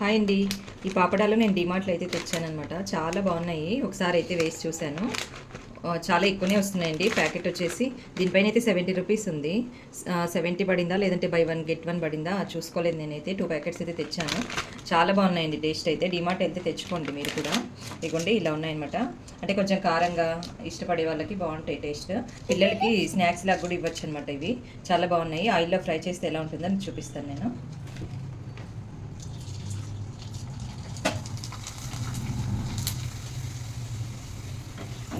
Hi అండి. ఈ పాపడాలు నేను డిమార్ట్లో అయితే తెచ్చానమాట. చాలా బాగున్నాయి. ఒకసారి అయితే వేసి చూశాను. చాలా ఎక్కువనే వస్తున్నాయండి. ప్యాకెట్ వచ్చేసి దీనిపైన అయితే 70 రూపీస్ ఉంది. 70 పడిందా లేదంటే బై 1 గెట్ 1 పడిందా చూసుకోలేదు. నేనైతే 2 ప్యాకెట్స్ అయితే తెచ్చాను. చాలా బాగున్నాయండి టేస్ట్ అయితే. డిమార్ట్ వెళ్తే తెచ్చుకోండి మీరు కూడా. ఇదిగోండి ఇలా ఉన్నాయన్నమాట. అంటే కొంచెం కారంగా ఇష్టపడే వాళ్ళకి బాగుంటాయి టేస్ట్. పిల్లలకి స్నాక్స్ లాగా కూడా ఇవ్వచ్చు అనమాట. ఇవి చాలా బాగున్నాయి. ఆయిల్లో ఫ్రై చేస్తే ఎలా ఉంటుందని చూపిస్తాను నేను.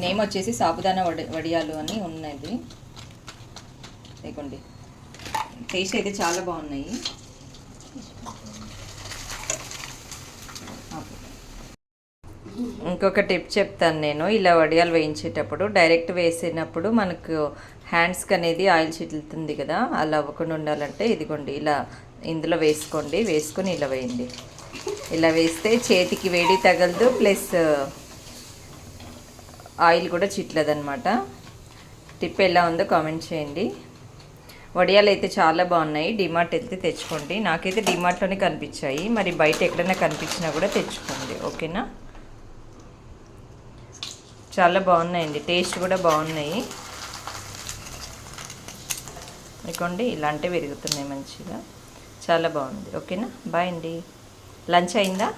నేమ్ వచ్చేసి సాబుదానా వడియాలు అని ఉన్నది. ఇదిగోండి, టేస్ట్ అయితే చాలా బాగున్నాయి. ఇంకొక టిప్ చెప్తాను నేను. ఇలా వడియాలు వేయించేటప్పుడు డైరెక్ట్ వేసినప్పుడు మనకు హ్యాండ్స్కి అనేది ఆయిల్ చిట్లుతుంది కదా, అలా అవ్వకుండా ఉండాలంటే ఇదిగోండి ఇలా ఇందులో వేసుకోండి. వేసుకొని ఇలా వేయండి. ఇలా వేస్తే చేతికి వేడి తగలదు, ప్లస్ ఆయిల్ కూడా చిట్లదనమాట. టిప్ ఎలా ఉందో కామెంట్ చేయండి. వడియాలు అయితే చాలా బాగున్నాయి. డిమార్ట్ వెళ్తే తెచ్చుకోండి. నాకైతే డిమార్ట్లోనే కనిపించాయి. మరి బయట ఎక్కడైనా కనిపించినా కూడా తెచ్చుకోండి, ఓకేనా. చాలా బాగున్నాయండి, టేస్ట్ కూడా బాగున్నాయి. ఇదిగోండి ఇలాంటివి విరుగుతున్నాయి మంచిగా. చాలా బాగుంది, ఓకేనా. బాయ్ అండి. లంచ్ అయిందా?